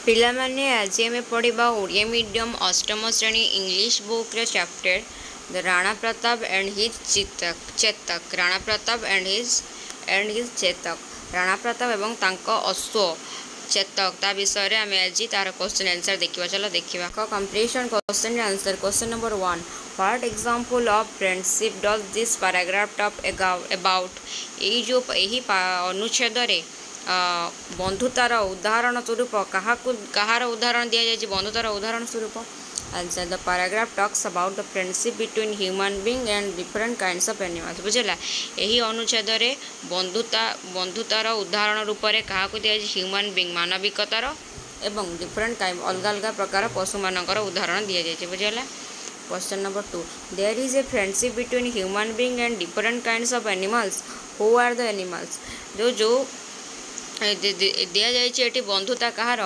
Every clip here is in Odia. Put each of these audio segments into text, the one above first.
ପିଲାମାନେ ଆଜି ଆମେ ପଢ଼ିବା ଓଡ଼ିଆ ମିଡ଼ିୟମ୍ ଅଷ୍ଟମ ଶ୍ରେଣୀ ଇଂଲିଶ ବୁକ୍ର chapter the Rana Pratap and his Chetak Rana Pratap and his Chetak Rana Pratap ଏବଂ ତାଙ୍କ ଅଶ୍ୱ ଚେତକ ତା ବିଷୟରେ ଆମେ ଆଜି ତାର କ୍ୱେଶ୍ଚନ୍ ଆନ୍ସର ଦେଖିବା। ଚାଲ ଦେଖିବା completion question answer. Question number 1 what example of friendship does this paragraph talk about. ଏହି ଅନୁଚ୍ଛେଦରେ ବନ୍ଧୁତାର ଉଦାହରଣ ସ୍ୱରୂପ କାହାର ଉଦାହରଣ ଦିଆଯାଇଛି? ବନ୍ଧୁତାର ଉଦାହରଣ ସ୍ୱରୂପ answer the paragraph talks about the friendship between human being and different kinds of animals. ବୁଝିଲା, ଏହି ଅନୁଚ୍ଛେଦରେ ବନ୍ଧୁତାର ଉଦାହରଣ ରୂପରେ କାହାକୁ ଦିଆଯାଇଛି? ହ୍ୟୁମାନ୍ ବିଙ୍ଗ ମାନବିକତାର ଏବଂ ଡିଫରେଣ୍ଟ ଅଲଗା ଅଲଗା ପ୍ରକାର ପଶୁମାନଙ୍କର ଉଦାହରଣ ଦିଆଯାଇଛି। ବୁଝିଲା। Question number 2 there is a friendship between human being and different kinds of animals. Who are the animals? ଯେଉଁ ଦିଆଯାଇଛି ଏଠି ବନ୍ଧୁତା କାହାର?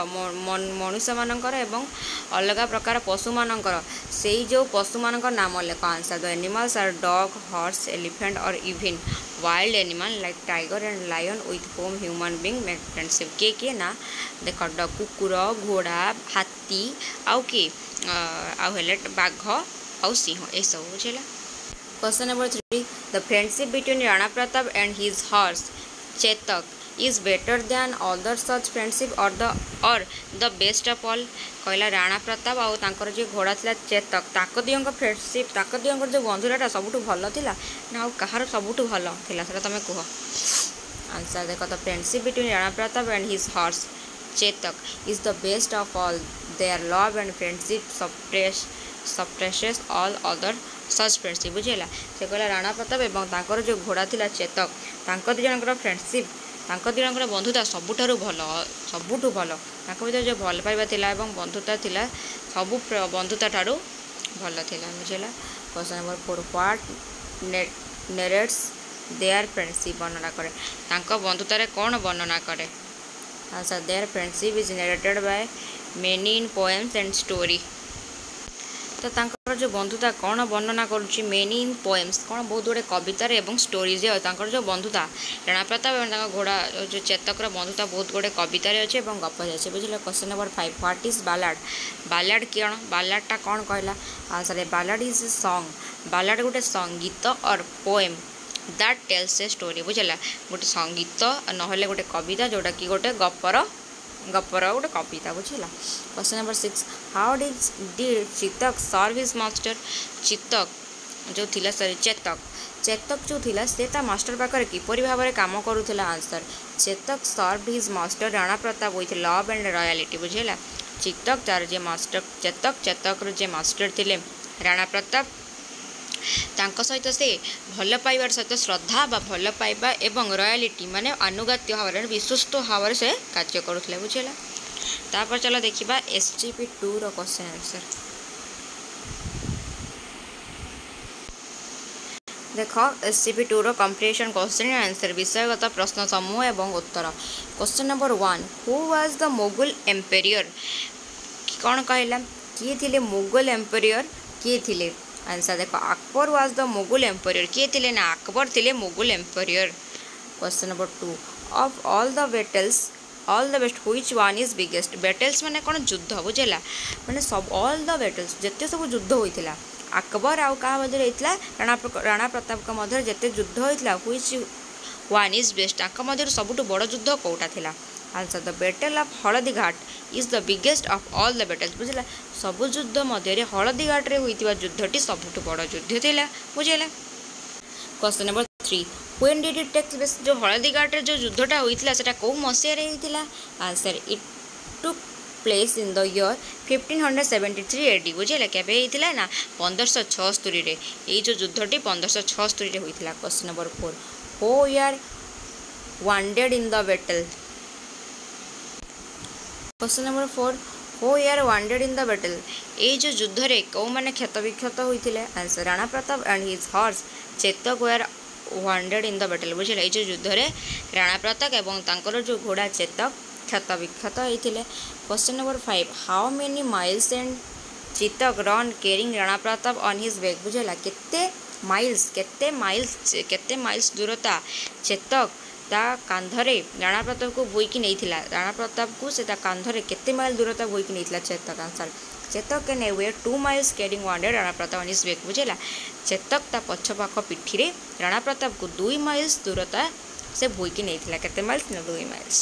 ମଣିଷମାନଙ୍କର ଏବଂ ଅଲଗା ପ୍ରକାର ପଶୁମାନଙ୍କର। ସେଇ ଯେଉଁ ପଶୁମାନଙ୍କର ନାମ ଲେଖ। Answer the animals are dog, horse, elephant or even wild animal like tiger and lion with home human being make friendship. କିଏ ନା ଦେଖ, କୁକୁର, ଘୋଡ଼ା, ହାତୀ, ଆଉ କିଏ ଆଉ ହେଲେ ବାଘ ଆଉ ସିଂହ, ଏସବୁ। ବୁଝିଲା। Question number 3 the friendship between Rana Pratap and his horse Chetak is better than other such friendship or the best of all। କହିଲା ରାଣା ପ୍ରତାପ ଆଉ ତାଙ୍କର ଯେଉଁ ଘୋଡ଼ା ଥିଲା ଚେତକ, ତାଙ୍କ ଦୁଇଙ୍କ ଫ୍ରେଣ୍ଡସିପ୍, ତାଙ୍କ ଦୁଇଙ୍କର ଯେଉଁ ବନ୍ଧୁତାଟା ସବୁଠୁ ଭଲ ଥିଲା ନା ଆଉ କାହାର ସବୁଠୁ ଭଲ ଥିଲା? ସେଟା ତମେ କୁହ। ଆନ୍ସର ଦେଖ, the friendship between Rana Pratap and his horse Chetak is the best of all। their love and friendship suppresses all other such friendship। ବୁଝିଲା, ସେ କହିଲା ରାଣା ପ୍ରତାପ ଏବଂ ତାଙ୍କର ଯେଉଁ ଘୋଡ଼ା ଥିଲା ଚେତକ, ତାଙ୍କ ଦୁଇ ଜଣଙ୍କର ଫ୍ରେଣ୍ଡସିପ୍, ତାଙ୍କ ଦୁଇ ଜଣଙ୍କର ବନ୍ଧୁତା ସବୁଠୁ ଭଲ। ତାଙ୍କ ଭିତରେ ଯେଉଁ ଭଲ ପାଇବା ଥିଲା ଏବଂ ବନ୍ଧୁତା ଥିଲା, ସବୁ ବନ୍ଧୁତା ଠାରୁ ଭଲ ଥିଲା। ବୁଝିଲା। Question number 4 what narrates their friendship. ବର୍ଣ୍ଣନା କରେ। ତାଙ୍କ ବନ୍ଧୁତାରେ କ'ଣ ବର୍ଣ୍ଣନା କରେ? Answer their friendship is narrated by many in poems and story. ତ ତାଙ୍କର ଯେଉଁ ବନ୍ଧୁତା କ'ଣ ବର୍ଣ୍ଣନା କରୁଛି? ମେନି ଇନ୍ ପୋଏମ୍ସ, କ'ଣ ବହୁତ ଗୁଡ଼ିଏ କବିତାରେ ଏବଂ ଷ୍ଟୋରିଜରେ। ତାଙ୍କର ଯେଉଁ ବନ୍ଧୁତା ରାଣା ପ୍ରତାପ ଏବଂ ତାଙ୍କ ଘୋଡ଼ା ଯେଉଁ ଚେତକର ବନ୍ଧୁତା ବହୁତ ଗୁଡ଼ିଏ କବିତାରେ ଅଛି ଏବଂ ଗପରେ ଅଛି। ବୁଝିଲେ। Question number 5 what is ballad. Ballad କ'ଣ? ବାଲାଡ୍ଟା କ'ଣ କହିଲା? Answer ballad is a song. Ballad ଗୋଟେ ସଙ୍ଗୀତ or poem that tells a story. ବୁଝିଲା, ଗୋଟେ ସଙ୍ଗୀତ ନହେଲେ ଗୋଟେ କବିତା ଯେଉଁଟାକି ଗୋଟେ ଗପର ଗୋଟେ କବିତା। ବୁଝିଲା। Question number 6 how did Chetak serve his master. Chetak ଯେଉଁ ଥିଲା ସେ ତା ମାଷ୍ଟର ପାଖରେ କିପରି ଭାବରେ କାମ କରୁଥିଲା? Answer Chetak serve his master Rana Pratap with love and royalty. ବୁଝିଲା। ଚେତକର ଯେ ମାଷ୍ଟର ଥିଲେ ରାଣା ପ୍ରତାପ, ତାଙ୍କ ସହିତ ସେ ଭଲ ପାଇବାର ସହିତ ଶ୍ରଦ୍ଧା ବା ଭଲ ପାଇବା ଏବଂ ରୟାଲିଟି ମାନେ ଆନୁଗତ୍ୟ ଭାବରେ, ବିଶ୍ୱସ୍ତ ଭାବରେ ସେ କାର୍ଯ୍ୟ କରୁଥିଲେ। ବୁଝିଲା। ତାପରେ ଚାଲ ଦେଖିବା SGP 2ର କ୍ୱେଶ୍ଚନ୍ ଆନ୍ସର। ଦେଖ, SGP 2ର କମ୍ପ୍ଲିସନ୍ କ୍ୱେଶ୍ଚନ୍ ଆନ୍ସର, ବିଷୟଗତ ପ୍ରଶ୍ନ ସମୂହ ଏବଂ ଉତ୍ତର। Question number 1 who was the Mughal emperor. କ'ଣ କହିଲା? କିଏ ଥିଲେ ମୋଗଲ ଏମ୍ପେରିୟର? କିଏ ଥିଲେ? ଆନ୍ସର ଦେଖ, Akbar was the Mughal emperor. କିଏ ଥିଲେ ନା ଆକବର ଥିଲେ Mughal emperor. Question number 2 of all the battles best which one is biggest. Battles ମାନେ କ'ଣ? ଯୁଦ୍ଧ। ବୁଝିଲା, ମାନେ ସବୁ ଅଲ୍ ଦ ବେଟଲ୍ସ ଯେତେ ସବୁ ଯୁଦ୍ଧ ହୋଇଥିଲା ଆକବର ଆଉ କାହା ମଧ୍ୟରେ ହେଇଥିଲା? ରାଣା ପ୍ରତାପଙ୍କ ମଧ୍ୟରେ ଯେତେ ଯୁଦ୍ଧ ହୋଇଥିଲା, ହୁଇଚ୍ ୱାନ୍ ଇଜ୍ ବେଷ୍ଟ, ତାଙ୍କ ମଧ୍ୟରୁ ସବୁଠୁ ବଡ଼ ଯୁଦ୍ଧ କେଉଁଟା ଥିଲା? Answer the battle of Haldighati is the biggest of all the battles. ବୁଝିଲା, ସବୁ ଯୁଦ୍ଧ ମଧ୍ୟରେ ହଳଦୀଘାଟରେ ହୋଇଥିବା ଯୁଦ୍ଧଟି ସବୁଠୁ ବଡ଼ ଯୁଦ୍ଧ ଥିଲା। ବୁଝିଲା। Question number 3 when did it take place. ଯେଉଁ ହଳଦୀଘାଟରେ ଯେଉଁ ଯୁଦ୍ଧଟା ହୋଇଥିଲା ସେଟା କେଉଁ ମସିହାରେ ହେଇଥିଲା? Answer it took place in the year 1573 AD। ବୁଝିଲା, କେବେ ହେଇଥିଲା ନା 1576ରେ। ଏଇ ଯେଉଁ ଯୁଦ୍ଧଟି 1576ରେ ହୋଇଥିଲା। Question number 4 who were wounded in the battle. Question number 4 who were wounded in the battle. ଏଇ ଯେଉଁ ଯୁଦ୍ଧରେ କେଉଁମାନେ କ୍ଷତବିକ୍ଷତ ହୋଇଥିଲେ? Answer Rana Pratap and his horse Chetak were wounded in the battle. ବୁଝିଲା, ଏଇ ଯେଉଁ ଯୁଦ୍ଧରେ ରାଣା ପ୍ରତାପ ଏବଂ ତାଙ୍କର ଯେଉଁ ଘୋଡ଼ା ଚେତକ କ୍ଷତବିକ୍ଷତ ହୋଇଥିଲେ। Question number 5 how many miles and Chetak run carrying Rana Pratap on his back. ବୁଝିଲା, କେତେ ମାଇଲ୍ସ ଦୂରତା ଚେତକ ତା କାନ୍ଧରେ ରାଣା ପ୍ରତାପକୁ ବୋଇକି ନେଇଥିଲା। ରାଣା ପ୍ରତାପକୁ ସେ ତା କାନ୍ଧରେ କେତେ ମାଇଲ ଦୂରତା ବୋଇକି ନେଇଥିଲା Chetak answer. Chetak can way 2 miles carrying wounded Rana Pratap on his back. ବୁଝିଲା, ଚେତକ ତା ପଛପାଖ ପିଠିରେ ରାଣା ପ୍ରତାପକୁ 2 miles ଦୂରତା ସେ ବୋଇକି ନେଇଥିଲା। କେତେ ମାଇଲ୍ସ ନା 2 miles।